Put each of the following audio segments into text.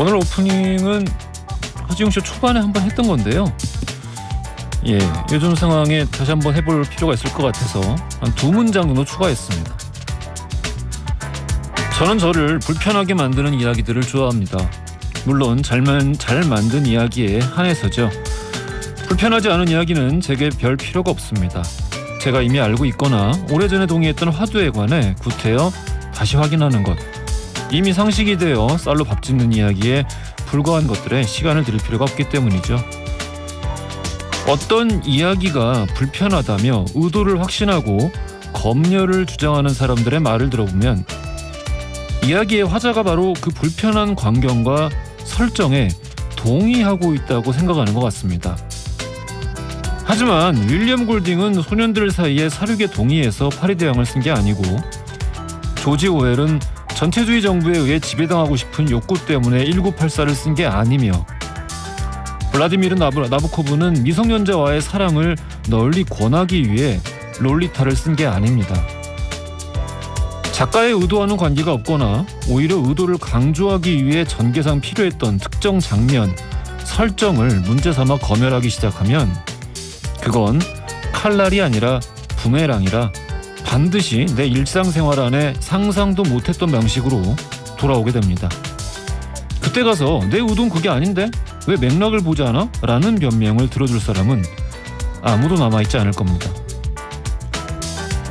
오늘 오프닝은 허지웅 씨 초반에 한번 했던 건데요. 예, 요즘 상황에 다시 한번 해볼 필요가 있을 것 같아서 한 2문장 정도 추가했습니다. 저는 저를 불편하게 만드는 이야기들을 좋아합니다. 물론 잘 만든 이야기에 한해서죠. 불편하지 않은 이야기는 제게 별 필요가 없습니다. 제가 이미 알고 있거나 오래전에 동의했던 화두에 관해 구태여 다시 확인하는 것, 이미 상식이 되어 쌀로 밥 짓는 이야기에 불과한 것들에 시간을 들일 필요가 없기 때문이죠. 어떤 이야기가 불편하다며 의도를 확신하고 검열을 주장하는 사람들의 말을 들어보면 이야기의 화자가 바로 그 불편한 광경과 설정에 동의하고 있다고 생각하는 것 같습니다. 하지만 윌리엄 골딩은 소년들 사이에 사륙에 동의해서 파리대왕을 쓴 게 아니고, 조지 오웰은 전체주의 정부에 의해 지배당하고 싶은 욕구 때문에 1984를 쓴 게 아니며, 블라디미르 나보코브는 미성년자와의 사랑을 널리 권하기 위해 롤리타를 쓴 게 아닙니다. 작가의 의도와는 관계가 없거나 오히려 의도를 강조하기 위해 전개상 필요했던 특정 장면, 설정을 문제 삼아 검열하기 시작하면 그건 칼날이 아니라 부메랑이라 반드시 내 일상생활 안에 상상도 못했던 방식으로 돌아오게 됩니다. 그때 가서 내 의도는 그게 아닌데 왜 맥락을 보지 않아? 라는 변명을 들어줄 사람은 아무도 남아있지 않을 겁니다.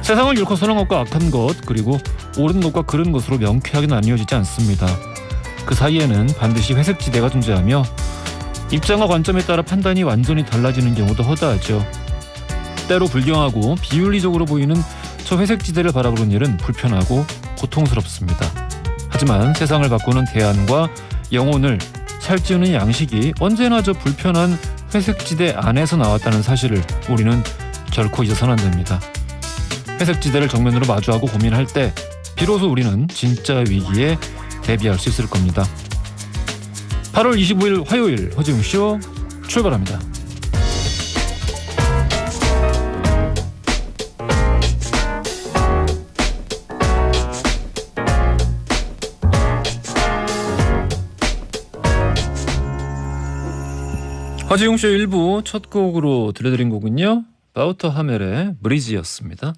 세상을 일컬어서는 것과 악한 것, 그리고 옳은 것과 그른 것으로 명쾌하게 나뉘어지지 않습니다. 그 사이에는 반드시 회색지대가 존재하며 입장과 관점에 따라 판단이 완전히 달라지는 경우도 허다하죠. 때로 불경하고 비윤리적으로 보이는 저 회색지대를 바라보는 일은 불편하고 고통스럽습니다. 하지만 세상을 바꾸는 대안과 영혼을 살찌우는 양식이 언제나 저 불편한 회색지대 안에서 나왔다는 사실을 우리는 결코 잊어서는 안 됩니다. 회색지대를 정면으로 마주하고 고민할 때 비로소 우리는 진짜 위기에 대비할 수 있을 겁니다. 8월 25일 화요일 허지웅쇼 출발합니다. 허지웅쇼 1부 첫 곡으로 들려드린 곡은요, 바우터 하멜의 브리지였습니다.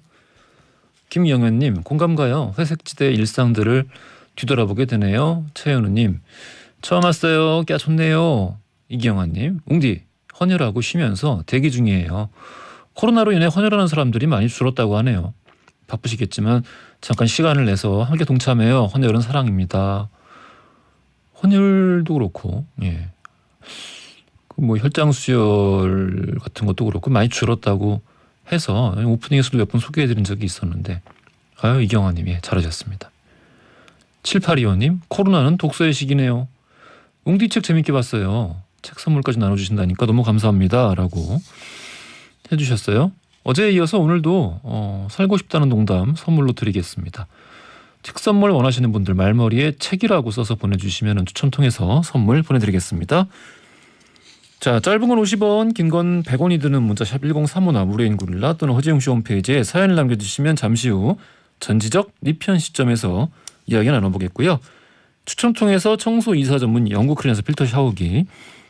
김영현님, 공감가요. 회색지대의 일상들을 뒤돌아보게 되네요. 최현우님, 처음 왔어요. 꺄 좋네요. 이기영아님, 웅디 헌혈하고 쉬면서 대기 중이에요. 코로나로 인해 헌혈하는 사람들이 많이 줄었다고 하네요. 바쁘시겠지만 잠깐 시간을 내서 함께 동참해요. 헌혈은 사랑입니다. 헌혈도 그렇고, 예, 뭐 혈장 수혈 같은 것도 그렇고 많이 줄었다고 해서 오프닝에서도 몇 번 소개해드린 적이 있었는데, 아유, 이경아님, 예, 잘하셨습니다. 7825님, 코로나는 독서의 시기네요. 웅디 책 재밌게 봤어요. 책 선물까지 나눠주신다니까 너무 감사합니다. 라고 해주셨어요. 어제에 이어서 오늘도 살고 싶다는 농담 선물로 드리겠습니다. 책 선물 원하시는 분들 말머리에 책이라고 써서 보내주시면 추첨 통해서 선물 보내드리겠습니다. 자, 짧은 건 50원, 긴 건 100원이 드는 문자샵 1035나 무료인 구릴라 또는 허지웅쇼 홈페이지에 사연을 남겨주시면 잠시 후 전지적 리편 시점에서 이야기 나눠보겠고요. 추첨 통해서 청소 이사 전문 영국 크린에서 필터 샤워기,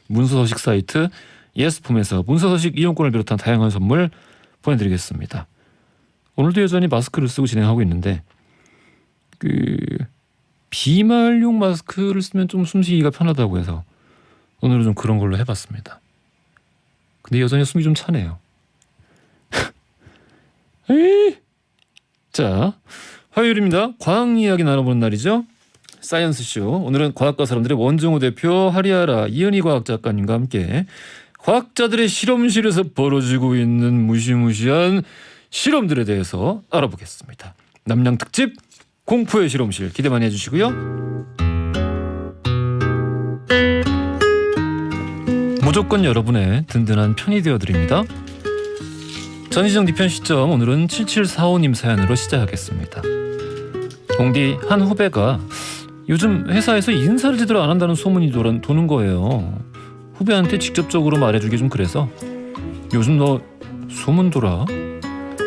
문서서식 사이트 예스폼에서 문서서식 이용권을 비롯한 다양한 선물 보내드리겠습니다. 오늘도 여전히 마스크를 쓰고 진행하고 있는데, 비말용 마스크를 쓰면 좀 숨쉬기가 편하다고 해서 오늘은 좀 그런 걸로 해봤습니다. 근데 여전히 숨이 좀 차네요. 자, 화요일입니다. 과학 이야기 나눠보는 날이죠. 사이언스쇼. 오늘은 과학과 사람들의 원정우 대표, 하리아라 이은희 과학작가님과 함께 과학자들의 실험실에서 벌어지고 있는 무시무시한 실험들에 대해서 알아보겠습니다. 남양 특집 공포의 실험실 기대 많이 해주시고요. 무조건 여러분의 든든한 편이 되어드립니다. 전지적 니편 시점, 오늘은 7745님 사연으로 시작하겠습니다. 공디, 한 후배가 요즘 회사에서 인사를 제대로 안 한다는 소문이 도는 거예요. 후배한테 직접적으로 말해주기 좀 그래서 요즘 너 소문 돌아?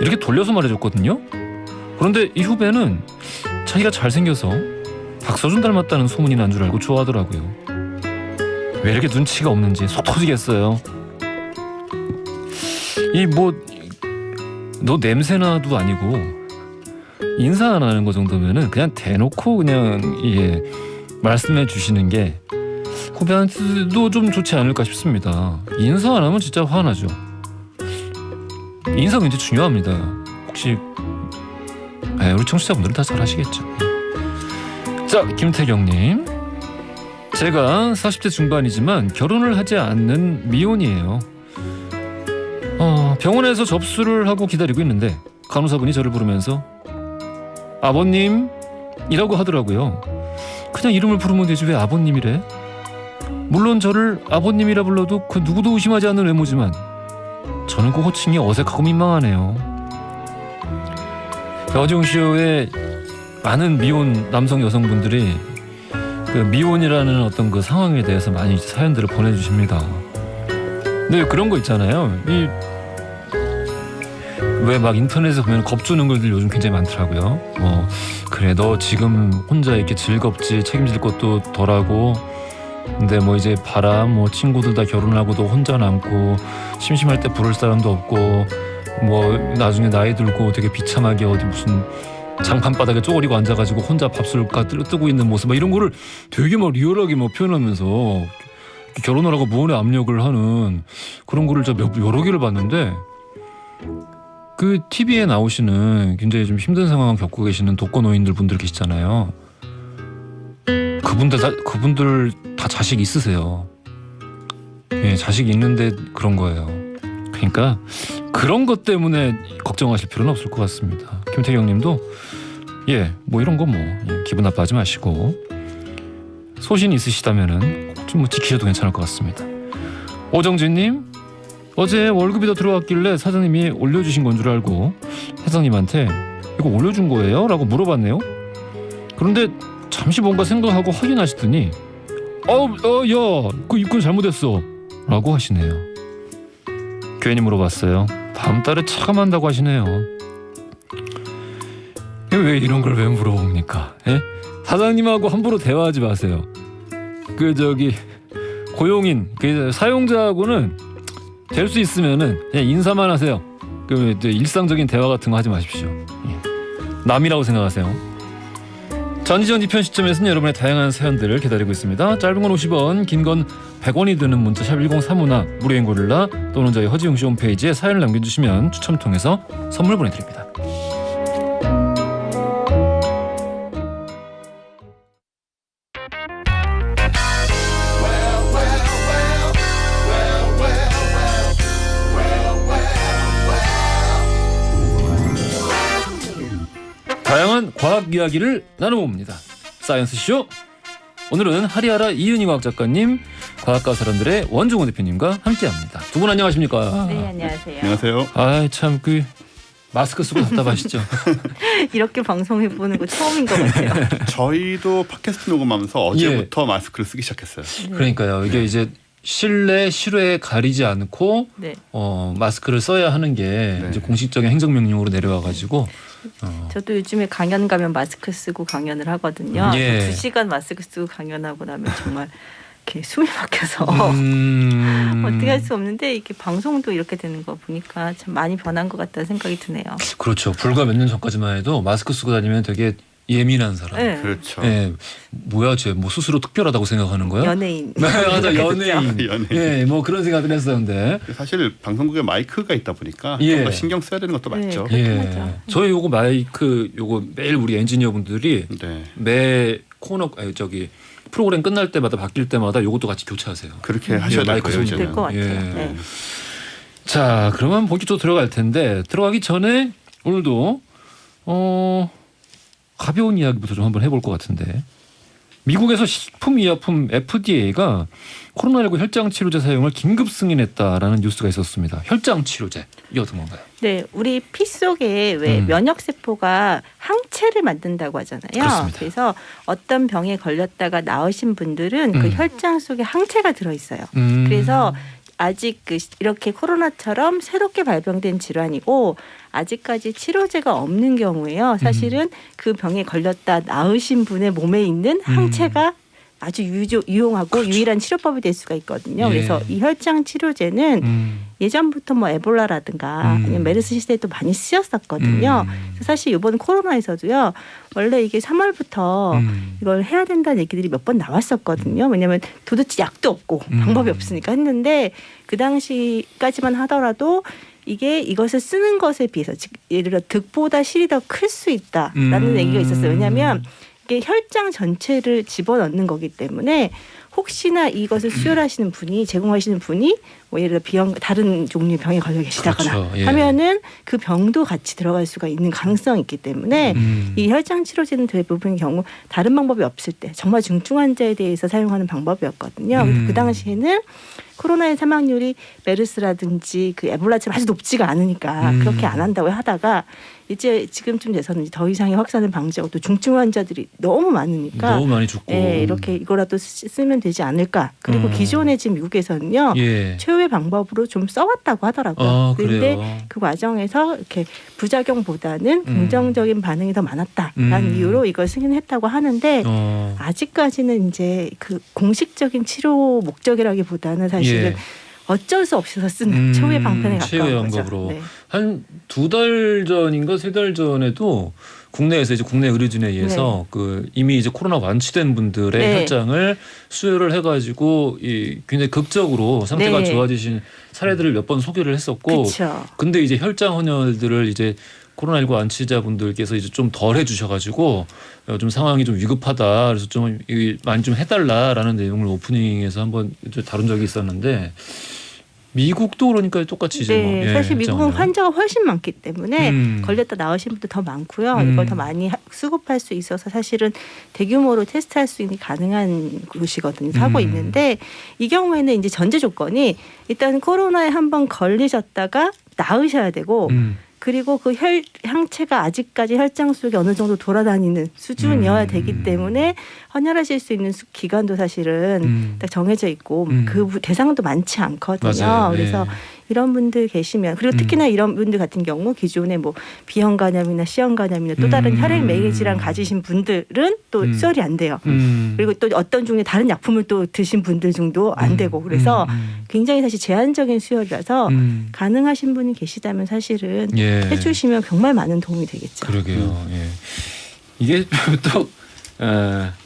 이렇게 돌려서 말해줬거든요. 그런데 이 후배는 자기가 잘생겨서 박서준 닮았다는 소문이 난 줄 알고 좋아하더라고요. 왜 이렇게 눈치가 없는지 속 터지겠어요. 이 뭐 너 냄새나도 아니고 인사 안 하는 거 정도면은 그냥 대놓고 그냥 예 말씀해 주시는 게 후배한테도 좀 좋지 않을까 싶습니다. 인사 안 하면 진짜 화나죠. 인사 굉장히 중요합니다. 혹시 우리 청취자분들은 다 잘 아시겠죠. 자, 김태경님, 제가 40대 중반이지만 결혼을 하지 않는 미혼이에요. 병원에서 접수를 하고 기다리고 있는데 간호사분이 저를 부르면서 아버님이라고 하더라고요. 그냥 이름을 부르면 되지 왜 아버님이래? 물론 저를 아버님이라 불러도 그 누구도 의심하지 않는 외모지만 저는 그 호칭이 어색하고 민망하네요. 어중쇼에 많은 미혼 남성 여성분들이 그 미혼이라는 어떤 그 상황에 대해서 많이 사연들을 보내주십니다. 근데 그런 거 있잖아요. 왜 막 인터넷에 보면 겁주는 글들 요즘 굉장히 많더라고요. 그래 너 지금 혼자 이렇게 즐겁지 책임질 것도 덜하고 근데 뭐 이제 봐라 뭐 친구들 다 결혼하고 너 혼자 남고 심심할 때 부를 사람도 없고 뭐 나중에 나이 들고 되게 비참하게 어디 무슨 장판 바닥에 쪼그리고 앉아가지고 혼자 밥술 뜨고 있는 모습 막 이런 거를 되게 막 리얼하게 막 표현하면서 결혼을 하고 무언의 압력을 하는 그런 거를 저 여러 개를 봤는데 그 TV에 나오시는 굉장히 좀 힘든 상황을 겪고 계시는 독거노인들 분들 계시잖아요. 그분들 다 자식 있으세요. 예, 자식이 있는데 그런 거예요. 그러니까 그런 것 때문에 걱정하실 필요는 없을 것 같습니다. 김태경님도 뭐 이런 거 기분 나빠하지 마시고 소신 있으시다면은 좀 지키셔도 괜찮을 것 같습니다. 오정진님, 어제 월급이 더 들어왔길래 사장님이 올려주신 건 줄 알고 사장님한테 이거 올려준 거예요? 라고 물어봤네요. 그런데 잠시 뭔가 생각하고 확인하시더니 야, 그 입금 잘못했어 라고 하시네요. 괜히 물어봤어요. 다음 달에 차감한다고 하시네요. 왜 이런 걸 왜 물어봅니까? 예? 사장님하고 함부로 대화하지 마세요. 고용인 사용자하고는 될 수 있으면은 그냥 인사만 하세요. 일상적인 대화 같은 거 하지 마십시오. 남이라고 생각하세요. 전지전 2편 시점에서는 여러분의 다양한 사연들을 기다리고 있습니다. 짧은 건 50원, 긴 건 100원이 드는 문자 샵 1035나 무료인 고릴라 또는 저희 허지웅씨 홈페이지에 사연을 남겨주시면 추첨 통해서 선물 보내드립니다. 다양한 과학 이야기를 나눠봅니다. 사이언스쇼. 오늘은 하리하라 이은희 과학 작가님, 과학과 사람들의 원종호 대표님과 함께합니다. 두 분 안녕하십니까? 네, 안녕하세요. 안녕하세요. 참 마스크 쓰고 답답하시죠? 이렇게 방송해보는 거 처음인 것 같아요. 저희도 팟캐스트 녹음하면서 어제부터 마스크를 쓰기 시작했어요. 네. 그러니까요. 이게 이제 실내 실외 가리지 않고 네. 마스크를 써야 하는 게 이제 공식적인 행정명령으로 내려와가지고 저도 요즘에 강연 가면 마스크 쓰고 강연을 하거든요. 2시간 마스크 쓰고 강연하고 나면 정말 이렇게 숨이 막혀서 어떻게 할 수 없는데 이렇게 방송도 이렇게 되는 거 보니까 참 많이 변한 것 같다는 생각이 드네요. 그렇죠. 불과 몇 년 전까지만 해도 마스크 쓰고 다니면 되게 예민한 사람. 네. 그렇죠. 예, 뭐야 쟤 뭐 스스로 특별하다고 생각하는 거야? 연예인. 네, 맞아, 연예인. 연예인. 예, 뭐 그런 생각을 했었는데. 사실 방송국에 마이크가 있다 보니까 예. 좀 더 신경 써야 되는 것도 네, 맞죠. 그렇죠. 저희 요거 마이크 요거 매일 우리 엔지니어분들이 네. 매 코너 프로그램 끝날 때마다 바뀔 때마다 요것도 같이 교체하세요. 그렇게 하셔야 될 마이크 거예요. 소리 될 것 같아요. 예. 네. 자, 그러면 본격적으로 들어갈 텐데 들어가기 전에 오늘도 가벼운 이야기부터 좀 한번 해볼 것 같은데 미국에서 식품의약품 FDA가 코로나19 혈장 치료제 사용을 긴급 승인했다라는 뉴스가 있었습니다. 혈장 치료제 이게 어떤 건가요? 네, 우리 피 속에 왜 면역 세포가 항체를 만든다고 하잖아요. 그렇습니다. 그래서 어떤 병에 걸렸다가 나으신 분들은 그 혈장 속에 항체가 들어 있어요. 그래서 아직 이렇게 코로나처럼 새롭게 발병된 질환이고 아직까지 치료제가 없는 경우에요. 사실은 그 병에 걸렸다 나으신 분의 몸에 있는 항체가 아주 유용하고 유일한 치료법이 될 수가 있거든요. 예. 그래서 이 혈장 치료제는 예전부터 뭐 에볼라라든가 아니면 메르스 시대에도 많이 쓰였었거든요. 그래서 사실 이번 코로나에서도요. 원래 이게 3월부터 이걸 해야 된다는 얘기들이 몇 번 나왔었거든요. 왜냐하면 도대체 약도 없고 방법이 없으니까 했는데 그 당시까지만 하더라도 이것을 쓰는 것에 비해서 즉 예를 들어 득보다 실이 더 클 수 있다라는 얘기가 있었어요. 왜냐하면 이게 혈장 전체를 집어넣는 거기 때문에 혹시나 이것을 수혈하시는 분이 제공하시는 분이 뭐 예를 들어 다른 종류의 병에 걸려 계시다거나 그렇죠. 예. 하면은 그 병도 같이 들어갈 수가 있는 가능성이 있기 때문에 이 혈장 치료제는 대부분의 경우 다른 방법이 없을 때 정말 중증 환자에 대해서 사용하는 방법이었거든요. 그래서 그 당시에는 코로나의 사망률이 메르스라든지 그 에볼라처럼 아주 높지가 않으니까 그렇게 안 한다고 하다가 이제 지금쯤 돼서는 더 이상의 확산을 방지하고 또 중증 환자들이 너무 많으니까 너무 많이 죽고 예, 이렇게 이거라도 쓰면 되지 않을까. 그리고 기존에 지금 미국에서는요. 예. 최후의 방법으로 좀 써왔다고 하더라고요. 그런데 그 과정에서 이렇게 부작용보다는 긍정적인 반응이 더 많았다라는 이유로 이걸 승인했다고 하는데 아직까지는 이제 그 공식적인 치료 목적이라기보다는 사실은 어쩔 수 없어서 쓰는 최후의 방편에 가까운 거죠. 방법으로. 네. 한 2달 전인가 3달 전에도 국내에서 이제 국내 의료진에 의해서 그 이미 이제 코로나 완치된 분들의 혈장을 수혈을 해가지고 굉장히 극적으로 상태가 좋아지신 사례들을 몇 번 소개를 했었고, 근데 이제 혈장 헌혈들을 이제 코로나19 완치자분들께서 이제 좀 덜 해주셔가지고 좀 상황이 좀 위급하다. 그래서 좀 많이 좀 해달라라는 내용을 오프닝에서 한번 다룬 적이 있었는데. 미국도 그러니까 똑같이 이제 네, 뭐, 사실 미국은 환자가 훨씬 많기 때문에 걸렸다 나으신 분도 더 많고요. 이걸 더 많이 수급할 수 있어서 사실은 대규모로 테스트할 수 있는 가능한 곳이거든요. 하고 있는데 이 경우에는 이제 전제 조건이 일단 코로나에 한번 걸리셨다가 나으셔야 되고 그리고 그 항체가 아직까지 혈장 속에 어느 정도 돌아다니는 수준이어야 되기 때문에 헌혈하실 수 있는 기간도 사실은 딱 정해져 있고 그 대상도 많지 않거든요. 맞아요. 그래서 이런 분들 계시면 그리고 특히나 이런 분들 같은 경우 기존에 뭐 B형 간염이나 C형 간염이나 또 다른 혈액 매개 질환 가지신 분들은 또 수혈이 안 돼요. 그리고 또 어떤 종류의 다른 약품을 또 드신 분들 중도 안 되고 그래서 굉장히 사실 제한적인 수혈이라서 가능하신 분이 계시다면 사실은 해주시면 정말 많은 도움이 되겠죠. 그러게요. 이게 또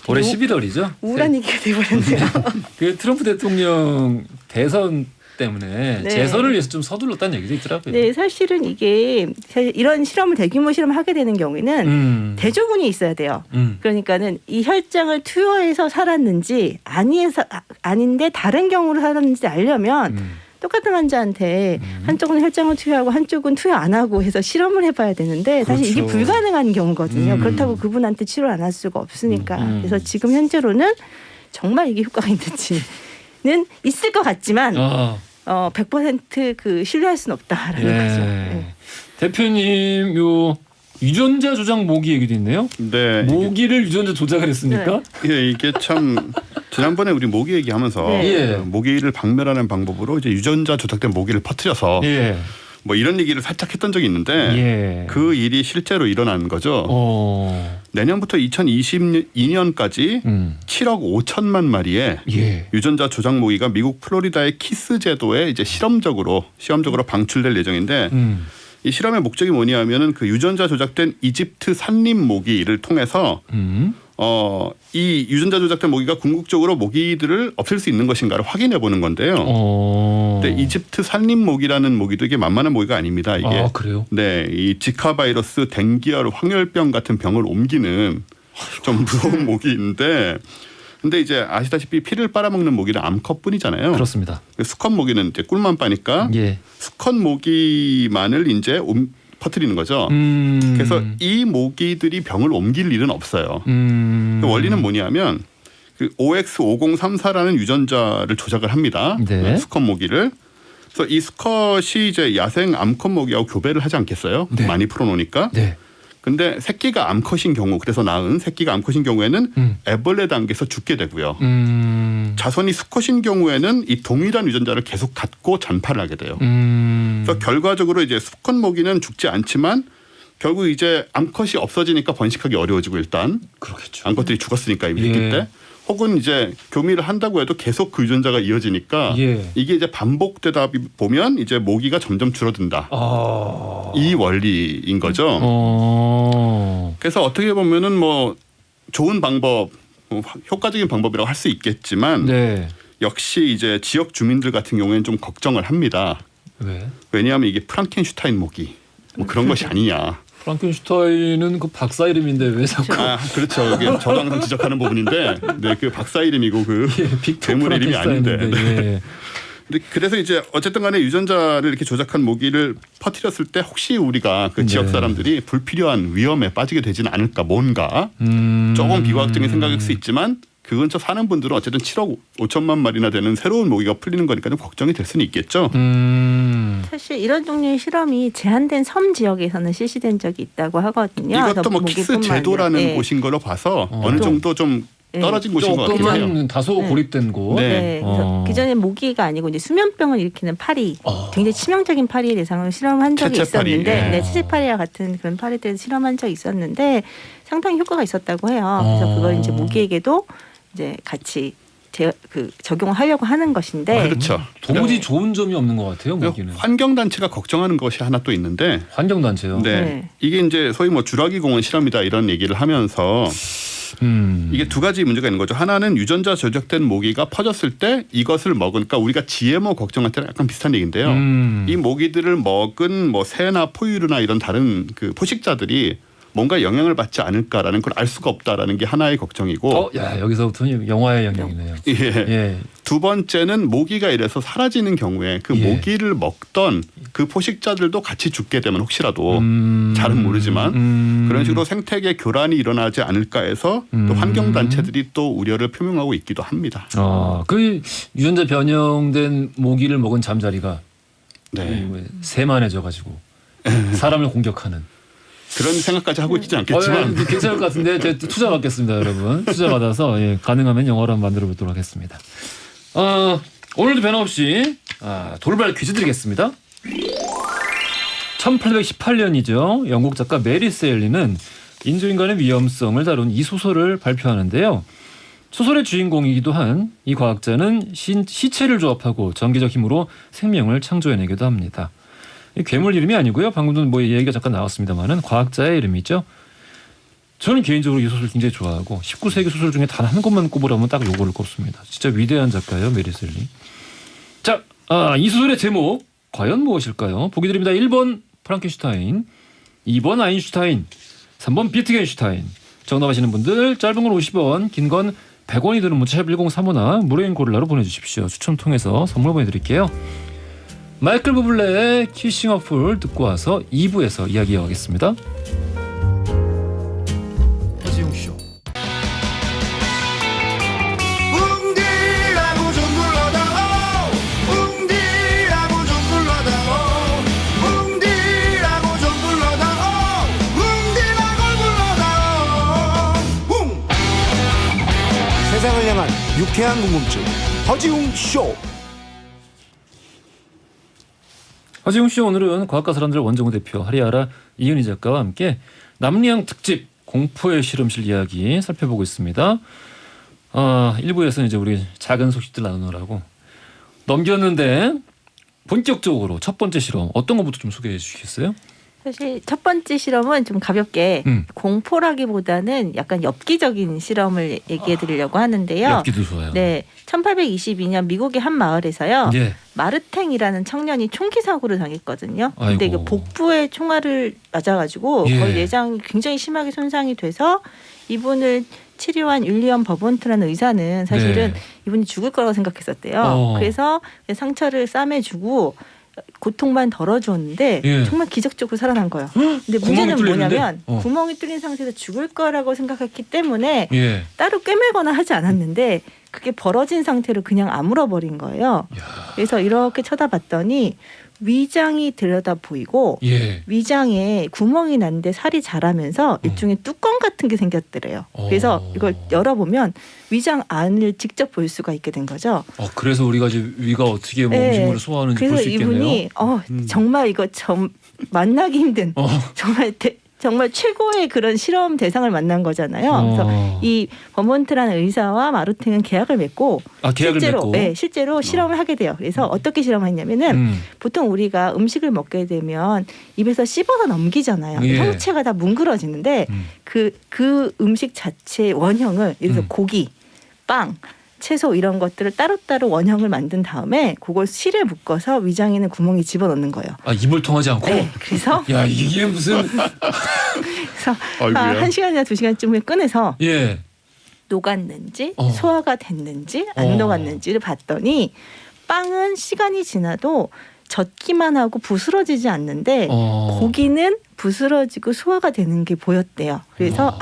올해 11월이죠. 우울한 얘기가 돼버렸네요. 그 트럼프 대통령 대선 때문에 재선을 위해서 좀 서둘렀다는 얘기도 있더라고요. 네, 사실은 이게 이런 실험을 대규모 실험을 하게 되는 경우에는 대조군이 있어야 돼요. 그러니까는 이 혈장을 투여해서 살았는지 아닌데 다른 경우로 살았는지 알려면 똑같은 환자한테 한쪽은 혈장을 투여하고 한쪽은 투여 안 하고 해서 실험을 해봐야 되는데 사실 이게 불가능한 경우거든요. 그렇다고 그분한테 치료를 안 할 수가 없으니까. 그래서 지금 현재로는 정말 이게 효과가 있는지는 있을 것 같지만 100% 그 신뢰할 수는 없다라는 거죠. 네. 대표님 유전자 조작 모기 얘기도 있네요. 네. 모기를 유전자 조작을 했습니까? 예, 이게 참 지난번에 우리 모기 얘기하면서 모기를 박멸하는 방법으로 이제 유전자 조작된 모기를 퍼뜨려서 뭐 이런 얘기를 살짝 했던 적이 있는데 그 일이 실제로 일어난 거죠. 내년부터 2022년까지 7억 5천만 마리의 유전자 조작 모기가 미국 플로리다의 키스 제도에 이제 시험적으로 방출될 예정인데 이 실험의 목적이 뭐냐면은 그 유전자 조작된 이집트 산림 모기를 통해서 이 유전자 조작된 모기가 궁극적으로 모기들을 없앨 수 있는 것인가를 확인해 보는 건데요. 근데 이집트 산림 모기라는 모기도 이게 만만한 모기가 아닙니다. 이게 그래요? 네, 이 지카 바이러스, 댕기열, 황열병 같은 병을 옮기는 좀 무서운 모기인데, 근데 이제 아시다시피 피를 빨아먹는 모기는 암컷뿐이잖아요. 그렇습니다. 수컷 모기는 이제 꿀만 빠니까 수컷 모기만을 이제 퍼뜨리는 거죠. 그래서 이 모기들이 병을 옮길 일은 없어요. 원리는 뭐냐면 그 OX5034라는 유전자를 조작을 합니다. 수컷 모기를. 그래서 이 수컷이 이제 야생 암컷 모기하고 교배를 하지 않겠어요? 많이 풀어놓으니까. 근데 새끼가 암컷인 경우, 그래서 낳은 새끼가 암컷인 경우에는 애벌레 단계에서 죽게 되고요. 자손이 수컷인 경우에는 이 동일한 유전자를 계속 갖고 전파를 하게 돼요. 그래서 결과적으로 이제 수컷 모기는 죽지 않지만 결국 이제 암컷이 없어지니까 번식하기 어려워지고 일단 그렇겠죠. 암컷들이 죽었으니까 이미 새끼 때 혹은 이제 교미를 한다고 해도 계속 그 유전자가 이어지니까 이게 이제 반복되다 보면 이제 모기가 점점 줄어든다. 이 원리인 거죠. 그래서 어떻게 보면은 뭐 좋은 방법, 효과적인 방법이라고 할 수 있겠지만 역시 이제 지역 주민들 같은 경우에는 좀 걱정을 합니다. 왜? 왜냐하면 이게 프랑켄슈타인 모기 뭐 그런 것이 아니냐. 프랑켄슈타인은 그 박사 이름인데 왜 자꾸? 그렇죠. 이게 저도 항상 지적하는 부분인데, 그 박사 이름이고 그 괴물 이름이 아닌데. 근데 그래서 이제 어쨌든간에 유전자를 이렇게 조작한 모기를 퍼뜨렸을 때 혹시 우리가 그 지역 사람들이 불필요한 위험에 빠지게 되지는 않을까, 뭔가 조금 비과학적인 생각일 수 있지만. 그 근처 사는 분들은 어쨌든 7억 5천만 마리나 되는 새로운 모기가 풀리는 거니까 좀 걱정이 될 수는 있겠죠. 사실 이런 종류의 실험이 제한된 섬 지역에서는 실시된 적이 있다고 하거든요. 이것도 뭐 키스 제도라는 곳인 걸로 봐서 어느 정도 좀 떨어진 곳인 것 같긴 해요. 다소 고립된 곳. 그래서 기존에 모기가 아니고 이제 수면병을 일으키는 파리, 굉장히 치명적인 파리의 대상으로 실험한 적이 있었는데, 채채파리와 같은 그런 파리들을 실험한 적이 있었는데 상당히 효과가 있었다고 해요. 그래서 그걸 이제 모기에게도 이제 같이 적용을 하려고 하는 것인데 그렇죠. 도무지 좋은 점이 없는 것 같아요. 모기는. 환경단체가 걱정하는 것이 하나 또 있는데 환경단체요? 이게 이제 소위 뭐 주라기 공원 실험이다 이런 얘기를 하면서 이게 두 가지 문제가 있는 거죠. 하나는 유전자 조작된 모기가 퍼졌을 때 이것을 먹으니까 우리가 GMO 걱정할 때랑 약간 비슷한 얘기인데요. 이 모기들을 먹은 뭐 새나 포유류나 이런 다른 그 포식자들이 뭔가 영향을 받지 않을까라는 걸 알 수가 없다라는 게 하나의 걱정이고. 여기서부터 영화의 영역이네요. 두 번째는 모기가 이래서 사라지는 경우에 그 모기를 먹던 그 포식자들도 같이 죽게 되면 혹시라도 잘은 모르지만 그런 식으로 생태계 교란이 일어나지 않을까 해서 또 환경단체들이 또 우려를 표명하고 있기도 합니다. 그 유전자 변형된 모기를 먹은 잠자리가 새만해져가지고 사람을 공격하는. 그런 생각까지 하고 있지 않겠지만 괜찮을 것 같은데 제가 투자 받겠습니다, 여러분. 투자 받아서 가능하면 영화로 한번 만들어 보도록 하겠습니다. 오늘도 변함없이 돌발 퀴즈 드리겠습니다. 1818년이죠. 영국 작가 메리 셀리는 인조인간의 위험성을 다룬 이 소설을 발표하는데요. 소설의 주인공이기도 한 이 과학자는 시체를 조합하고 전기적 힘으로 생명을 창조해내기도 합니다. 괴물 이름이 아니고요. 방금도 뭐 얘기가 잠깐 나왔습니다만은 과학자의 이름이죠. 저는 개인적으로 이 소설 굉장히 좋아하고 19세기 소설 중에 단 한 권만 꼽으라면 딱 요거를 꼽습니다. 진짜 위대한 작가예요, 메리 셀리. 자, 이 소설의 제목 과연 무엇일까요? 보기 드립니다. 1번 프랑켄슈타인, 2번 아인슈타인, 3번 비트겐슈타인. 정답하시는 분들 짧은 건 50원, 긴 건 100원이 드는 문자 샵 1035나 무료인 고릴라로 보내주십시오. 추첨 통해서 선물 보내드릴게요. 마이클 부블레의 키싱 어플 듣고 와서 2부에서 이야기 이어가겠습니다. 허지웅쇼. 웅디라고 좀 불러다오, 웅디라고 좀 불러다오, 웅디라고 좀 불러다오, 웅디라고 불러다오. 세상을 향한 유쾌한 궁금증 허지웅쇼. 허지웅쇼 오늘은 과학과 사람들 원정우 대표 하리아라 이은희 작가와 함께 남리양 특집 공포의 실험실 이야기 살펴보고 있습니다. 1부에서는 이제 우리 작은 소식들 나누느라고 넘겼는데 본격적으로 첫 번째 실험 어떤 것부터 좀 소개해 주시겠어요? 사실 첫 번째 실험은 좀 가볍게 공포라기보다는 약간 엽기적인 실험을 얘기해 드리려고 하는데요. 엽기도 좋아요. 1822년 미국의 한 마을에서요. 마르탱이라는 청년이 총기 사고를 당했거든요. 근데 이게 복부에 총알을 맞아가지고 거의 내장이 굉장히 심하게 손상이 돼서 이분을 치료한 윌리엄 버본트라는 의사는 사실은 이분이 죽을 거라고 생각했었대요. 그래서 상처를 싸매주고 고통만 덜어줬는데 정말 기적적으로 살아난 거예요. 근데 문제는 뭐냐면 구멍이 뚫린 상태에서 죽을 거라고 생각했기 때문에 따로 꿰매거나 하지 않았는데 그게 벌어진 상태로 그냥 아물어버린 거예요. 그래서 이렇게 쳐다봤더니 위장이 들여다 보이고 위장에 구멍이 났는데 살이 자라면서 일종의 뚜껑 같은 게 생겼더래요. 그래서 이걸 열어보면 위장 안을 직접 볼 수가 있게 된 거죠. 그래서 우리가 이제 위가 어떻게 음식물을 소화하는지 볼 수 있겠네요. 그래서 이분이 정말 이거 만나기 힘든 정말 정말 최고의 그런 실험 대상을 만난 거잖아요. 그래서 이 버몬트라는 의사와 마르탱은 계약을 맺고 실제로 실험을 하게 돼요. 그래서 어떻게 실험했냐면은 보통 우리가 음식을 먹게 되면 입에서 씹어서 넘기잖아요. 형체가 다 뭉그러지는데 그 음식 자체의 원형을 예를 들어서 고기, 빵, 채소 이런 것들을 따로따로 원형을 만든 다음에 그걸 실에 묶어서 위장에 있는 구멍에 집어넣는 거예요. 아, 입을 통하지 않고? 네. 그래서 야, 이게 무슨 그래서 한 시간이나 2시간쯤에 꺼내서 녹았는지 소화가 됐는지 안 녹았는지를 봤더니 빵은 시간이 지나도 젖기만 하고 부스러지지 않는데 고기는 부스러지고 소화가 되는 게 보였대요. 그래서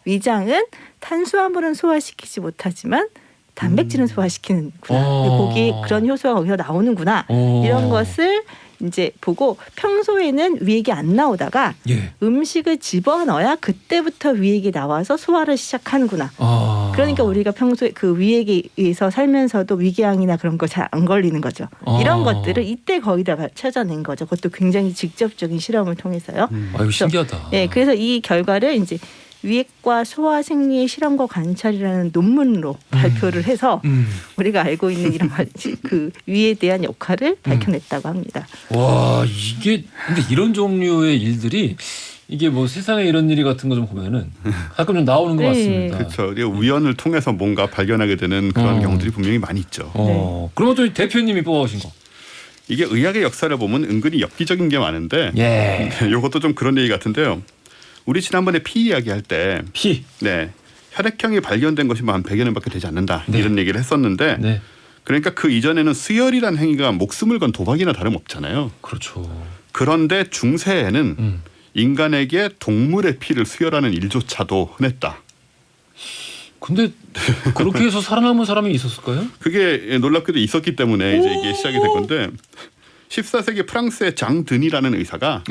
위장은 탄수화물은 소화시키지 못하지만 단백질은 소화시키는구나. 고기 그런 효소가 거기서 나오는구나. 이런 것을 이제 보고 평소에는 위액이 안 나오다가 음식을 집어넣어야 그때부터 위액이 나와서 소화를 시작하는구나. 그러니까 우리가 평소에 그 위액에 의해서 살면서도 위궤양이나 그런 거 잘 안 걸리는 거죠. 이런 것들을 이때 거기다 찾아낸 거죠. 그것도 굉장히 직접적인 실험을 통해서요. 이거 신기하다. 네, 그래서 이 결과를 이제 위액과 소화 생리의 실험과 관찰이라는 논문으로 발표를 해서 우리가 알고 있는 이런 그 위에 대한 역할을 밝혀냈다고 합니다. 와, 이게 근데 이런 종류의 일들이 이게 뭐 세상에 이런 일이 같은 거 좀 보면은 가끔 좀 나오는 것 같습니다. 그렇죠. 우연을 통해서 뭔가 발견하게 되는 그런 경우들이 분명히 많이 있죠. 그러면 또 대표님이 뽑아오신 거. 이게 의학의 역사를 보면 은근히 엽기적인 게 많은데 이것도 좀 그런 얘기 같은데요. 우리 지난번에 피 이야기할 때 혈액형이 발견된 것이 한 100여 년밖에 되지 않는다 이런 얘기를 했었는데 그러니까 그 이전에는 수혈이라는 행위가 목숨을 건 도박이나 다름없잖아요. 그렇죠. 그런데 중세에는 인간에게 동물의 피를 수혈하는 일조차도 흔했다. 근데 그렇게 해서 살아남은 사람이 있었을까요? 그게 놀랍게도 있었기 때문에 이제 이게 시작이 된 건데 14세기 프랑스의 장 드니라는 의사가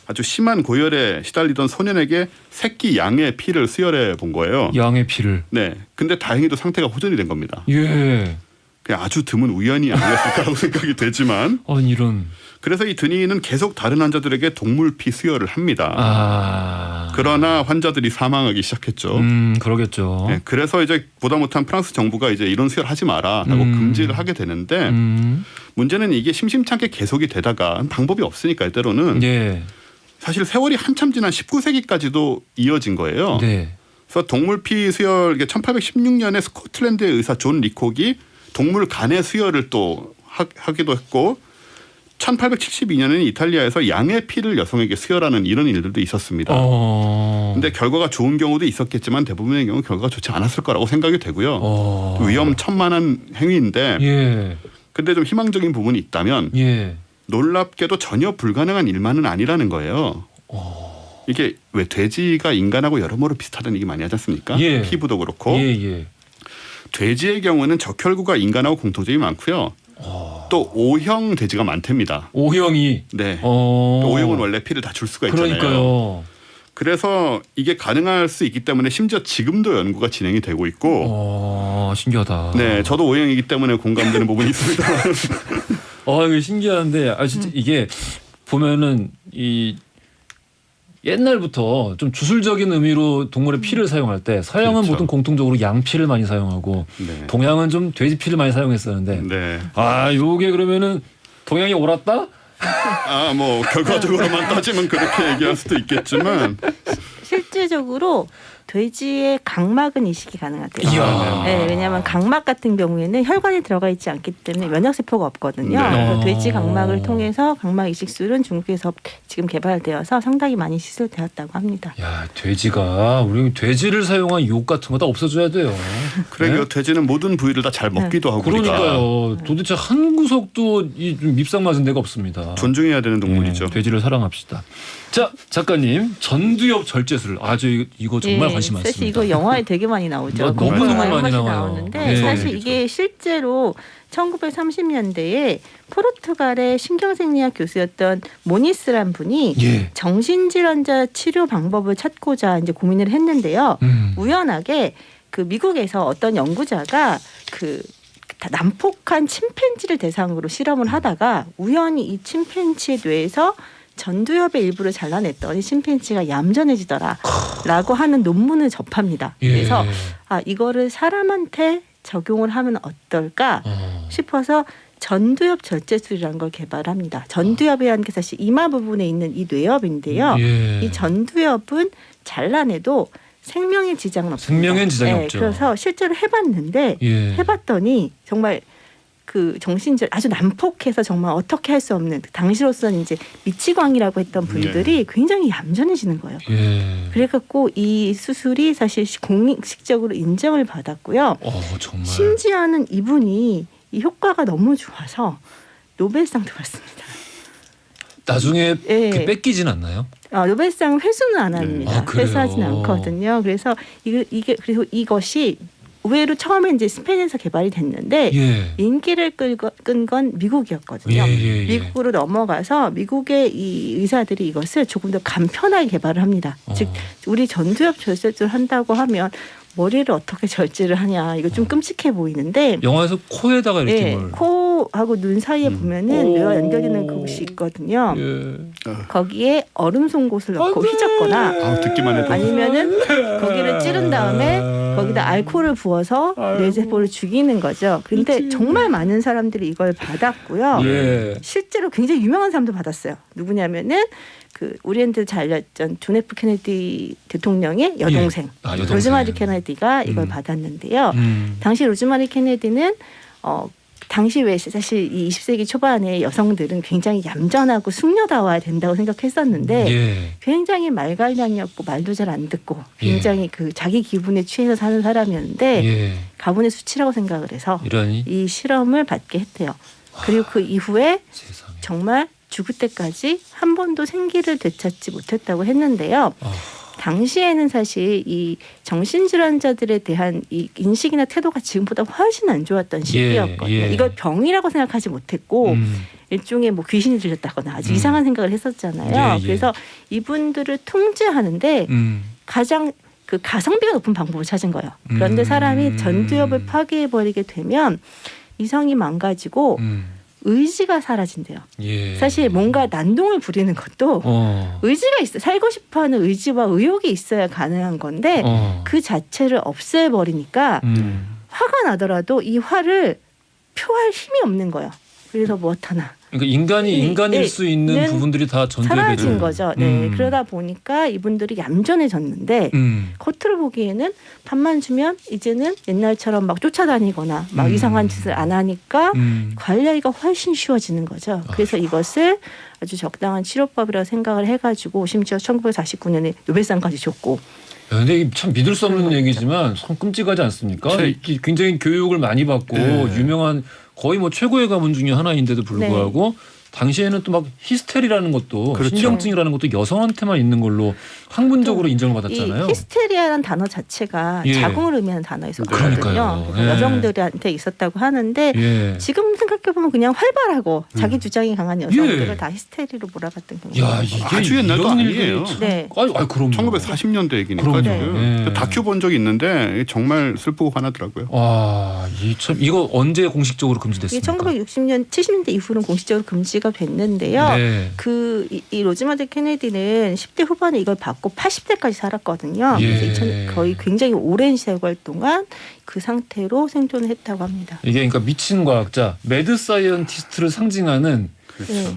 아주 심한 고열에 시달리던 소년에게 새끼 양의 피를 수혈해 본 거예요. 양의 피를. 네. 근데 다행히도 상태가 호전이 된 겁니다. 그냥 아주 드문 우연이 아니었을까라고 생각이 되지만. 이런. 그래서 이 드니는 계속 다른 환자들에게 동물 피 수혈을 합니다. 그러나 환자들이 사망하기 시작했죠. 그러겠죠. 네, 그래서 이제 보다 못한 프랑스 정부가 이제 이런 수혈 하지 마라라고 금지를 하게 되는데 문제는 이게 심심찮게 계속이 되다가 방법이 없으니까 때로는 사실 세월이 한참 지난 19세기까지도 이어진 거예요. 그래서 동물 피 수혈 이게 1816년에 스코틀랜드의 의사 존 리콕이 동물 간의 수혈을 또 하기도 했고 1872년에는 이탈리아에서 양의 피를 여성에게 수혈하는 이런 일들도 있었습니다. 근데 결과가 좋은 경우도 있었겠지만 대부분의 경우 결과가 좋지 않았을 거라고 생각이 되고요. 위험천만한 행위인데 근데 좀 희망적인 부분이 있다면 놀랍게도 전혀 불가능한 일만은 아니라는 거예요. 이게 왜 돼지가 인간하고 여러모로 비슷하다는 얘기 많이 하지 않습니까? 피부도 그렇고. 돼지의 경우는 적혈구가 인간하고 공통점이 많고요. 또 O형 돼지가 많답니다. O형이? 네. O형은 원래 피를 다 줄 수가 있잖아요. 그러니까요. 그래서 이게 가능할 수 있기 때문에 심지어 지금도 연구가 진행이 되고 있고. 신기하다. 네, 저도 O형이기 때문에 공감되는 부분이 있습니다. 이게 신기한데 진짜 이게 보면은 이 옛날부터 좀 주술적인 의미로 동물의 피를 사용할 때 서양은 보통 공통적으로 양 피를 많이 사용하고 동양은 좀 돼지 피를 많이 사용했었는데 요게 그러면은 동양이 옳았다? 뭐 결과적으로만 따지면 그렇게 얘기할 수도 있겠지만 실제적으로 돼지의 각막은 이식이 가능하대요. 네, 왜냐하면 각막 같은 경우에는 혈관이 들어가 있지 않기 때문에 면역세포가 없거든요. 그래서 돼지 각막을 통해서 각막 이식술은 중국에서 지금 개발되어서 상당히 많이 시술되었다고 합니다. 야, 돼지가 우리 돼지를 사용한 유혹 같은 거 다 없어져야 돼요. 그래요. 돼지는 모든 부위를 다 잘 먹기도 하고. 그러니까요. 도대체 한 구석도 좀 밉상 맞은 데가 없습니다. 존중해야 되는 동물이죠. 돼지를 사랑합시다. 자, 작가님 전두엽 절제술 이거 정말 관심 많습니다. 사실 이거 영화에 되게 많이 나오죠. 너무 많이 나와요. 나오는데 사실 이게 실제로 1930년대에 포르투갈의 신경생리학 교수였던 모니스란 분이 정신질환자 치료 방법을 찾고자 이제 고민을 했는데요. 우연하게 그 미국에서 어떤 연구자가 그 난폭한 침팬지를 대상으로 실험을 하다가 우연히 이 침팬지의 뇌에서 전두엽의 일부를 잘라냈더니 심팬지가 얌전해지더라라고 하는 논문을 접합니다. 그래서 이거를 사람한테 적용을 하면 어떨까 싶어서 전두엽 절제술이라는 걸 개발합니다. 전두엽이라는 게 사실 이마 부분에 있는 이 뇌엽인데요. 이 전두엽은 잘라내도 생명에 지장은 없습니다. 생명엔 지장이 없죠. 그래서 실제로 해봤는데 해봤더니 정말 그 정신질 아주 난폭해서 정말 어떻게 할 수 없는 당시로서는 이제 미치광이라고 했던 분들이 굉장히 얌전해지는 거예요. 그래갖고 이 수술이 사실 공식적으로 인정을 받았고요. 정말. 심지어는 이분이 이 효과가 너무 좋아서 노벨상도 받습니다. 나중에 뺏기진 않나요? 노벨상 회수는 안 합니다. 그래요? 회수하지는 않거든요. 그래서 그리고 이것이 의외로 처음에 이제 스페인에서 개발이 됐는데 인기를 끈 건 미국이었거든요. 미국으로 넘어가서 미국의 이 의사들이 이것을 조금 더 간편하게 개발을 합니다. 즉 우리 전두엽 절제술을 한다고 하면 머리를 어떻게 절제를 하냐 이거 좀 끔찍해 보이는데 영화에서 코에다가 이렇게 코하고 눈 사이에 보면은 뇌가 연결되는 곳이 있거든요. 거기에 얼음 송곳을 넣고 휘젓거나 듣기만 해도 아니면은 거기를 찌른 다음에 거기다 알코올을 부어서 뇌세포를 죽이는 거죠. 그런데 정말 많은 사람들이 이걸 받았고요. 실제로 굉장히 유명한 사람도 받았어요. 누구냐면은 그 우리한테 잘 알렸던 존 F 케네디 대통령의 여동생 로즈마리 케네디가 이걸 받았는데요. 당시 로즈마리 케네디는 당시 왜 사실 이 20세기 초반에 여성들은 굉장히 얌전하고 숙녀다워야 된다고 생각했었는데 굉장히 말갈량이었고 말도 잘 안 듣고 굉장히 그 자기 기분에 취해서 사는 사람이었는데 가문의 수치라고 생각을 해서 이 실험을 받게 했대요. 그리고 그 이후에 정말 죽을 때까지 한 번도 생기를 되찾지 못했다고 했는데요. 당시에는 사실 이 정신질환자들에 대한 이 인식이나 태도가 지금보다 훨씬 안 좋았던 시기였거든요. 이걸 병이라고 생각하지 못했고 일종의 뭐 귀신이 들렸다거나 아주 이상한 생각을 했었잖아요. 그래서 이분들을 통제하는데 가장 그 가성비가 높은 방법을 찾은 거예요. 그런데 사람이 전두엽을 파괴해버리게 되면 이성이 망가지고 의지가 사라진대요. 사실 뭔가 난동을 부리는 것도 의지가 있어. 살고 싶어하는 의지와 의욕이 있어야 가능한 건데 그 자체를 없애버리니까 화가 나더라도 이 화를 표할 힘이 없는 거예요. 그래서 무엇하나. 그러니까 인간일 수 있는 부분들이 다 전두엽에 사라진 거죠. 그러다 보니까 이분들이 얌전해졌는데 겉으로 보기에는 밥만 주면 이제는 옛날처럼 막 쫓아다니거나 막 이상한 짓을 안 하니까 관리하기가 훨씬 쉬워지는 거죠. 그래서 이것을 아주 적당한 치료법이라고 생각을 해가지고 심지어 1949년에 노벨상까지 줬고. 근데 참 믿을 수 없는 얘기지만 참 끔찍하지 않습니까? 굉장히 교육을 많이 받고 유명한 거의 뭐 최고의 가문 중에 하나인데도 불구하고 당시에는 또 막 히스테리라는 것도 신경증이라는 것도 여성한테만 있는 걸로 학문적으로 인정을 받았잖아요. 이 히스테리아라는 단어 자체가 자궁을 의미하는 단어였었거든요. 여성들한테 있었다고 하는데 지금 생각해보면 그냥 활발하고 자기 주장이 강한 여성들을 다 히스테리로 몰아갔던 경우가 아주 옛날도 아니에요. 그럼 1940년대 얘기니까 지금 다큐 본 적이 있는데 정말 슬프고 화나더라고요. 이거 언제 공식적으로 금지됐습니까? 1960년, 70년대 이후는 공식적으로 금지가 됐는데요. 이 로즈마리 케네디는 10대 후반에 이걸 받고 80대까지 살았거든요. 그래서 거의 굉장히 오랜 세월 동안 그 상태로 생존을 했다고 합니다. 이게 그러니까 미친 과학자, 매드 사이언티스트를 상징하는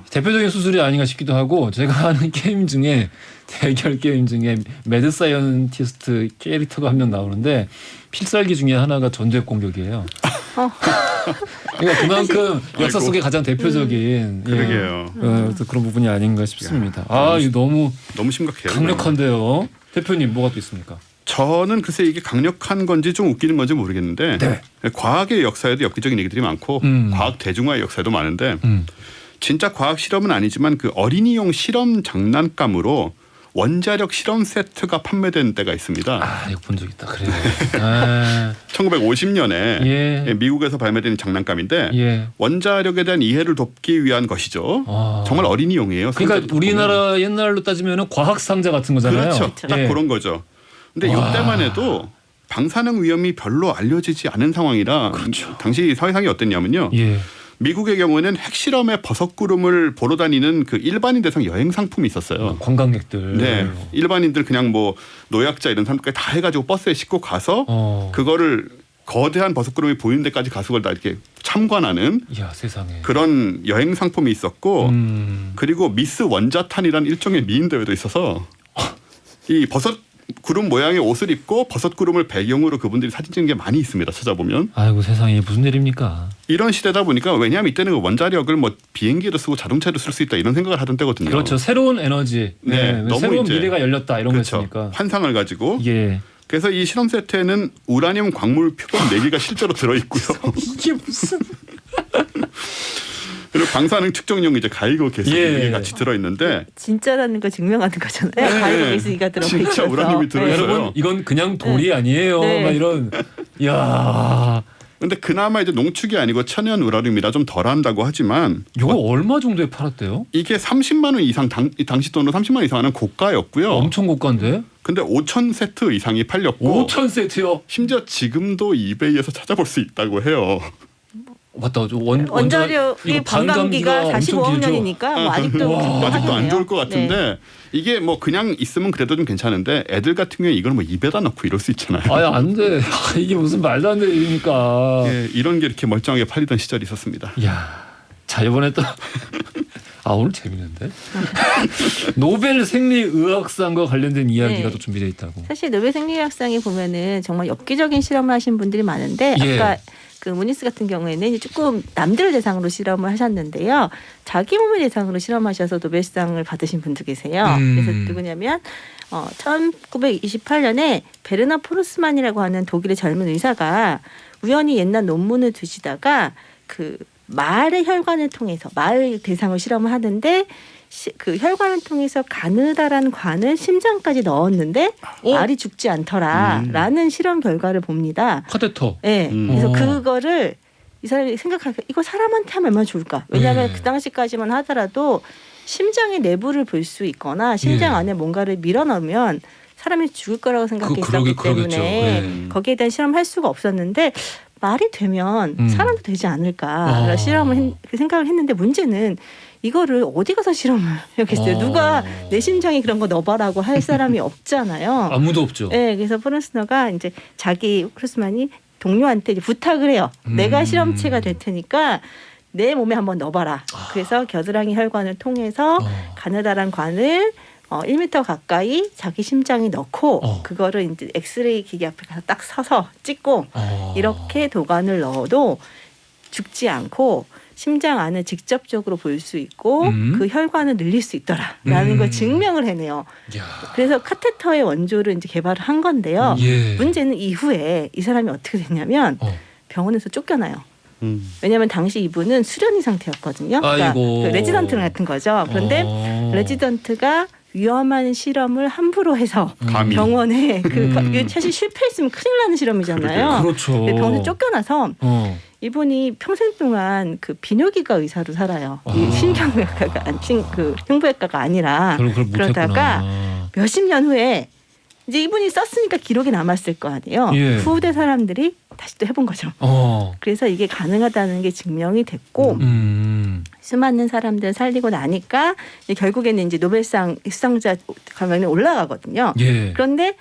대표적인 수술이 아닌가 싶기도 하고 제가 아는 게임 중에 대결 게임 중에 매드 사이언티스트 캐릭터가 한 명 나오는데 필살기 중에 하나가 전두엽 공격이에요. 그러니까 그만큼 역사 속에 가장 대표적인 그래서 그런 부분이 아닌가 싶습니다. 이거 너무 심각해요. 강력한데요. 대표님 뭐가 또 있습니까? 저는 글쎄 이게 강력한 건지 좀 웃기는 건지 모르겠는데 과학의 역사에도 엽기적인 얘기들이 많고 과학 대중화의 역사도 많은데 진짜 과학 실험은 아니지만 그 어린이용 실험 장난감으로 원자력 실험 세트가 판매된 때가 있습니다. 이거 본 적 있다. 그래요. 1950년에 미국에서 발매된 장난감인데 원자력에 대한 이해를 돕기 위한 것이죠. 정말 어린이용이에요. 그러니까 우리나라 옛날로 따지면 과학 상자 같은 거잖아요. 그렇죠. 딱 그런 거죠. 근데 이때만 해도 방사능 위험이 별로 알려지지 않은 상황이라 당시 사회상이 어땠냐면요. 미국의 경우에는 핵실험의 버섯구름을 보러 다니는 그 일반인 대상 여행 상품이 있었어요. 관광객들. 네, 일반인들 그냥 뭐 노약자 이런 사람들까지 다 해가지고 버스에 싣고 가서 그거를 거대한 버섯구름이 보이는 데까지 가서 그걸 다 이렇게 참관하는 이야, 세상에. 그런 여행 상품이 있었고 그리고 미스 원자탄이라는 일종의 미인 대회도 있어서 이 버섯 구름 모양의 옷을 입고 버섯 구름을 배경으로 그분들이 사진 찍는 게 많이 있습니다. 찾아보면. 아이고 세상에 무슨 일입니까? 이런 시대다 보니까 왜냐하면 이때는 원자력을 뭐 비행기도 쓰고 자동차도 쓸 수 있다 이런 생각을 하던 때거든요. 그렇죠. 새로운 에너지. 네, 너무 새로운 이제 미래가 열렸다 이런 그렇죠. 거였으니까. 환상을 가지고. 예. 그래서 이 실험 세트에는 우라늄 광물 표본 4개가 실제로 들어있고요. 이게 무슨? 그리고 방사능 측정용 이제 가이거 개수 예. 같이 들어있는데 진짜라는 걸 증명하는 거잖아요. 가이거 개수기가 들어가 있어서. 진짜 우라늄이 들어있어요. 여러분 이건 그냥 돌이 아니에요. 막 이런. 야. 근데 그나마 이제 농축이 아니고 천연 우라늄이라 좀 덜한다고 하지만 이거 얼마 정도에 팔았대요? 이게 30만 원 이상 당시 돈으로 30만 원 이상 하는 고가였고요. 엄청 고가인데? 근데 5천 세트 이상이 팔렸고 5천 세트요? 심지어 지금도 이베이에서 찾아볼 수 있다고 해요. 맞다. 원자력이 반감기가 45억 년이니까 뭐 아직도 안 좋을 것 같은데 네. 이게 뭐 그냥 있으면 그래도 좀 괜찮은데 애들 같은 경우에 이걸 뭐 입에다 넣고 이럴 수 있잖아요. 아야 안 돼. 이게 무슨 말도 안 되는 일이니까. 예, 이런 게 이렇게 멀쩡하게 팔리던 시절이 있었습니다. 야, 자 이번에 또 오늘 재밌는데 노벨 생리의학상과 관련된 이야기가 또 준비되어 있다고. 사실 노벨 생리의학상에 보면은 정말 엽기적인 실험을 하신 분들이 많은데 아까 그 무니스 같은 경우에는 조금 남들을 대상으로 실험을 하셨는데요. 자기 몸을 대상으로 실험하셔서 노벨상을 받으신 분도 계세요. 그래서 누구냐면 1928년에 베르나 포르스만이라고 하는 독일의 젊은 의사가 우연히 옛날 논문을 두시다가 그 말의 혈관을 통해서 말 대상을 실험을 하는데 그 혈관을 통해서 가느다란 관을 심장까지 넣었는데 말이 죽지 않더라라는 실험 결과를 봅니다. 카테터. 네. 그래서 그거를 이 사람이 생각하기가 이거 사람한테 하면 얼마나 좋을까? 왜냐하면 그 당시까지만 하더라도 심장의 내부를 볼 수 있거나 심장 안에 뭔가를 밀어넣으면 사람이 죽을 거라고 생각했었기 때문에 거기에 대한 실험을 할 수가 없었는데 말이 되면 사람도 되지 않을까 실험을 생각을 했는데 문제는 이거를 어디 가서 실험을 하겠어요. 누가 내 심장에 그런 거 넣어봐라고 할 사람이 없잖아요. 아무도 없죠. 네, 그래서 포르스너가 이제 포르스만이 동료한테 이제 부탁을 해요. 내가 실험체가 될 테니까 내 몸에 한번 넣어봐라. 그래서 겨드랑이 혈관을 통해서 가느다란 관을 1m 가까이 자기 심장에 넣고 그거를 이제 엑스레이 기계 앞에 가서 딱 서서 찍고 이렇게 도관을 넣어도 죽지 않고 심장 안을 직접적으로 볼 수 있고 그 혈관을 늘릴 수 있더라라는 걸 증명을 해내요. 그래서 카테터의 원조를 이제 개발을 한 건데요. 문제는 이후에 이 사람이 어떻게 됐냐면 병원에서 쫓겨나요. 왜냐하면 당시 이분은 수련의 상태였거든요. 그러니까 그 레지던트 같은 거죠. 그런데 레지던트가 위험한 실험을 함부로 해서 병원에 사실 실패했으면 큰일 나는 실험이잖아요. 그렇죠. 병원에 쫓겨나서 이분이 평생 동안 그 비뇨기과 의사로 살아요. 신경외과가 흉부외과가 아니라 그러다가 몇십 년 후에 이제 이분이 썼으니까 기록이 남았을 거 아니에요. 후대 사람들이 다시 또 해본 거죠. 그래서 이게 가능하다는 게 증명이 됐고 수많은 사람들 살리고 나니까 결국에는 이제 노벨상 수상자 가면에 올라가거든요. 그런데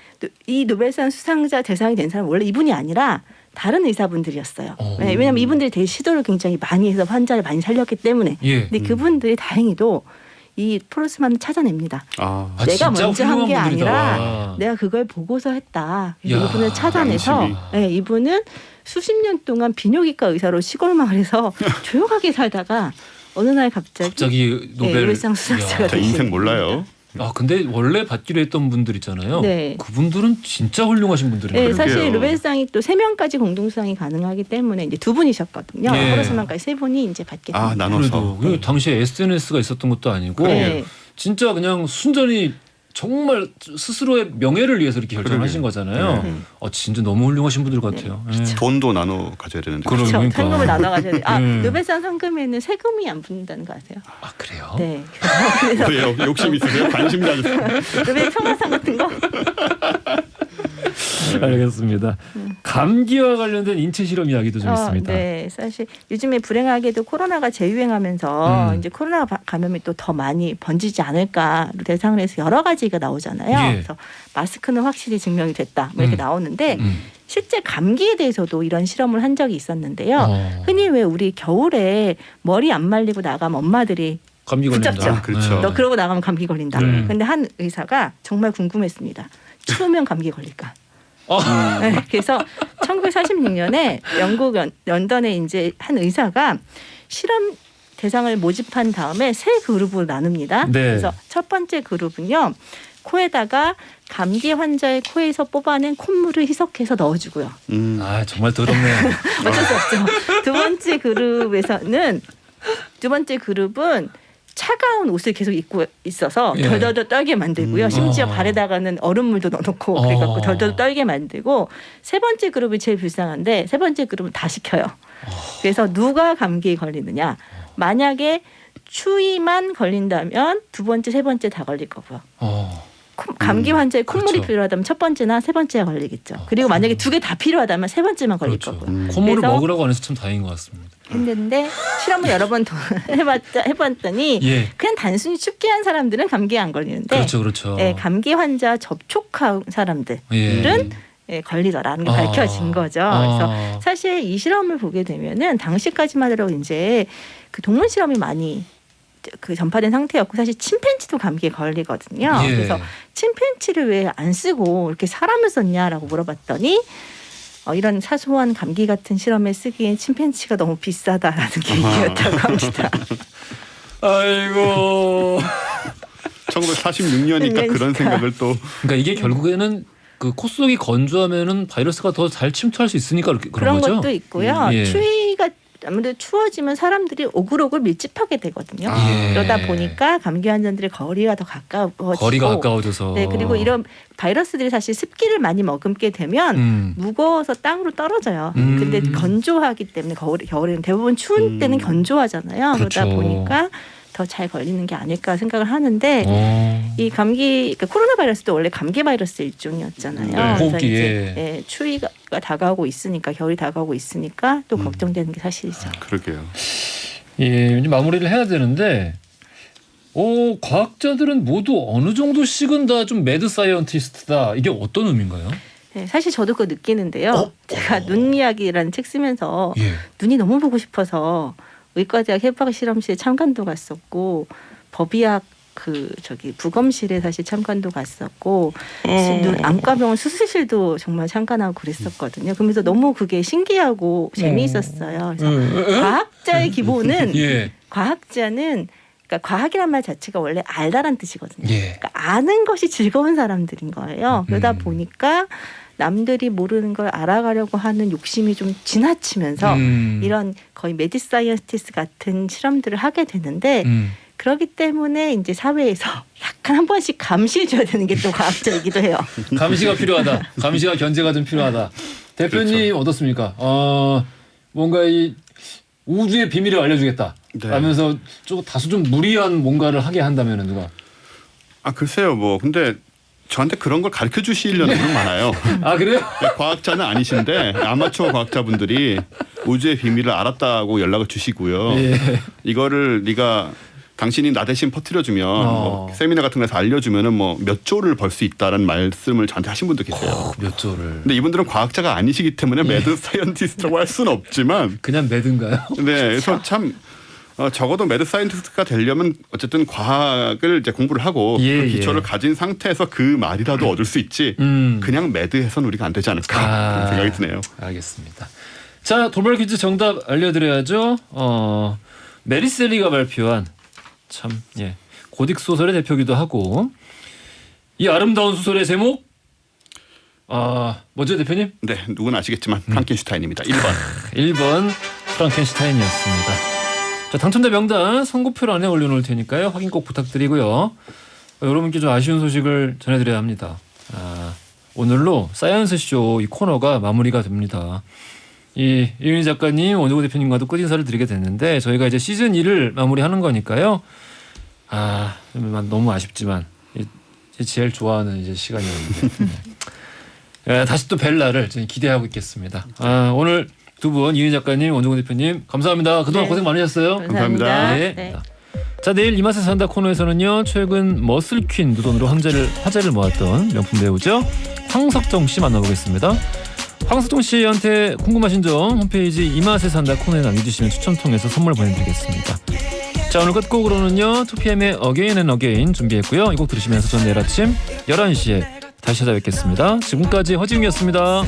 이 노벨상 수상자 대상이 된 사람은 원래 이분이 아니라 다른 의사분들이었어요. 왜냐하면 이분들이 되게 시도를 굉장히 많이 해서 환자를 많이 살렸기 때문에. 근데 그분들이 다행히도 이 포르스만을 찾아냅니다. 내가 먼저 한 게 아니라 내가 그걸 보고서 했다. 이분을 찾아내서 이분은 수십 년 동안 비뇨기과 의사로 시골 마을에서 조용하게 살다가 어느 날 갑자기 노벨상 수상자가 되신 인생 몰라요. 근데 원래 받기로 했던 분들 있잖아요. 그분들은 진짜 훌륭하신 분들이에요. 네, 사실 노벨상이 또 3명까지 공동수상이 가능하기 때문에 이제 2분이셨거든요. 포르스만까지 3분이 이제 받게 됩니다. 나눠서. 그래도 당시에 SNS가 있었던 것도 아니고 진짜 그냥 순전히 정말 스스로의 명예를 위해서 이렇게 결정하신 거잖아요. 진짜 너무 훌륭하신 분들 같아요. 돈도 나눠 가져야 되는데. 그렇죠. 상금을 나눠 가져야 돼요. 노벨상 상금에는 세금이 안 붙는다는 거 아세요? 그래요? 네. 왜요? 욕심 있으세요? 관심 가지세요? 노벨 평화상 같은 거? 알겠습니다. 감기와 관련된 인체 실험 이야기도 좀 있습니다. 네, 사실 요즘에 불행하게도 코로나가 재유행하면서 이제 코로나 감염이 또 더 많이 번지지 않을까 대상을 해서 여러 가지가 나오잖아요. 예. 그래서 마스크는 확실히 증명이 됐다, 뭐 이렇게 나오는데 실제 감기에 대해서도 이런 실험을 한 적이 있었는데요. 흔히 왜 우리 겨울에 머리 안 말리고 나가면 엄마들이 감기 걸린다. 붙잡죠. 그렇죠. 너 그러고 나가면 감기 걸린다. 근데 한 의사가 정말 궁금했습니다. 추우면 감기 걸릴까? 네, 그래서 1946년에 영국 런던에 이제 한 의사가 실험 대상을 모집한 다음에 세 그룹으로 나눕니다. 네. 그래서 첫 번째 그룹은요, 코에다가 감기 환자의 코에서 뽑아낸 콧물을 희석해서 넣어주고요. 아 정말 더럽네요. 어쩔 수 없죠. 두 번째 그룹은 차가운 옷을 계속 입고 있어서 예. 덜덜덜 떨게 만들고요. 심지어 발에다가는 얼음물도 넣어놓고 그래갖고 덜덜 떨게 만들고, 세 번째 그룹이 제일 불쌍한데 세 번째 그룹은 다 시켜요. 그래서 누가 감기에 걸리느냐. 만약에 추위만 걸린다면 두 번째, 세 번째 다 걸릴 거고요. 감기 환자의 콧물이 그렇죠. 필요하다면 첫 번째나 세 번째가 걸리겠죠. 그리고 만약에 두 개 다 필요하다면 세 번째만 걸릴 그렇죠. 거고요. 콧물을 그래서 먹으라고 안 해서 참 다행인 것 같습니다. 했는데 실험을 여러 번 해봤더니 예. 그냥 단순히 춥게 한 사람들은 감기에 안 걸리는데 그렇죠. 네, 감기 환자 접촉한 사람들은 예, 걸리더라는 게 밝혀진 거죠. 그래서 사실 이 실험을 보게 되면은 당시까지만 해도 이제 그 동물 실험이 많이 그 전파된 상태였고, 사실 침팬지도 감기에 걸리거든요. 예. 그래서 침팬지를 왜 안 쓰고 이렇게 사람을 썼냐라고 물어봤더니 이런 사소한 감기 같은 실험에 쓰기엔 침팬지가 너무 비싸다라는 게 이유였다고 합니다. 아이고. 1946년이니까 그런 생각을 또. 그러니까 이게 결국에는 그 코 속이 건조하면은 바이러스가 더 잘 침투할 수 있으니까 그런 거죠. 것도 있고요. 예. 추위가 아무래도 추워지면 사람들이 오글오글 밀집하게 되거든요. 예. 그러다 보니까 감기 환자들의 거리가 더 가까워지고, 거리가 가까워져서. 네, 그리고 이런 바이러스들이 사실 습기를 많이 머금게 되면 무거워서 땅으로 떨어져요. 근데 건조하기 때문에 겨울에는 대부분 추운 때는 건조하잖아요. 그렇죠. 그러다 보니까 더 잘 걸리는 게 아닐까 생각을 하는데, 이 감기, 그러니까 코로나 바이러스도 원래 감기 바이러스 일종이었잖아요. 네. 그래서 호흡기, 이제 예, 추위가 다가오고 있으니까, 겨울이 다가오고 있으니까 또 걱정되는 게 사실이죠. 그러게요. 예, 이제 마무리를 해야 되는데, 과학자들은 모두 어느 정도씩은 다 좀 매드 사이언티스트다. 이게 어떤 의미인가요? 네, 사실 저도 그거 느끼는데요. 제가 눈 이야기라는 책 쓰면서 예. 눈이 너무 보고 싶어서 의과대학 해부학 실험실에 참관도 갔었고, 법의학 부검실에 사실 참관도 갔었고, 안과병원 수술실도 정말 참관하고 그랬었거든요. 그러면서 너무 그게 신기하고 재미있었어요. 그래서 과학자의 기본은 예. 과학자는, 그러니까 과학이란 말 자체가 원래 알다란 뜻이거든요. 예. 그러니까 아는 것이 즐거운 사람들인 거예요. 그러다 보니까 남들이 모르는 걸 알아가려고 하는 욕심이 좀 지나치면서 이런 거의 매드 사이언티스트 같은 실험들을 하게 되는데, 그렇기 때문에 이제 사회에서 약간 한 번씩 감시해줘야 되는 게 또 과학자이기도 해요. 감시가 필요하다. 감시와 견제가 좀 필요하다. 대표님 그렇죠. 어떻습니까? 뭔가 이 우주의 비밀을 알려주겠다. 네. 라면서 좀 다소 좀 무리한 뭔가를 하게 한다면 누가? 글쎄요. 근데 저한테 그런 걸 가르쳐 주시려는 분은 많아요. 아 그래요? 과학자는 아니신데 아마추어 과학자분들이 우주의 비밀을 알았다고 연락을 주시고요. 예. 이거를 네가 당신이 나 대신 퍼뜨려주면 세미나 같은 데서 알려주면은 몇 조를 벌 수 있다라는 말씀을 저한테 하신 분도 계세요. 몇 조를. 근데 이분들은 과학자가 아니시기 때문에 매드 사이언티스트라고 할 수는 없지만 그냥 매드인가요? 네, 그래서 참 적어도 매드 사이언티스트가 되려면 어쨌든 과학을 이제 공부를 하고 그 기초를 가진 상태에서 그 말이라도 얻을 수 있지. 그냥 매드해서는 우리가 안 되지 않을까 그런 생각이 드네요. 알겠습니다. 자, 돌발 퀴즈 정답 알려드려야죠. 메리 셀리가 발표한 참 고딕 소설의 대표기도 하고, 이 아름다운 소설의 제목 뭐죠 대표님? 네, 누구나 아시겠지만 프랑켄슈타인입니다. 1번 프랑켄슈타인이었습니다. 자, 당첨자 명단 선고표란에 올려놓을 테니까요. 확인 꼭 부탁드리고요. 여러분께 좀 아쉬운 소식을 전해드려야 합니다. 오늘로 사이언스쇼 이 코너가 마무리가 됩니다. 이윤희 작가님, 원효고 대표님과도 끝인사를 드리게 됐는데, 저희가 이제 시즌 2를 마무리하는 거니까요. 너무 아쉽지만 제일 좋아하는 이제 시간이었는데 다시 또 뵐 날을 기대하고 있겠습니다. 오늘 두 분 이은희 작가님, 원종훈 대표님 감사합니다. 그동안 고생 많으셨어요. 감사합니다. 네. 자, 내일 이 맛에 산다 코너에서는요. 최근 머슬퀸 두 돈으로 화제를 모았던 명품 배우죠. 황석정 씨 만나보겠습니다. 황석정 씨한테 궁금하신 점 홈페이지 이 맛에 산다 코너에 남겨주시면 추첨 통해서 선물 보내드리겠습니다. 자, 오늘 끝곡으로는요. 2PM의 Again and Again 준비했고요. 이 곡 들으시면서 전 내일 아침 11시에 다시 찾아뵙겠습니다. 지금까지 허지웅이었습니다.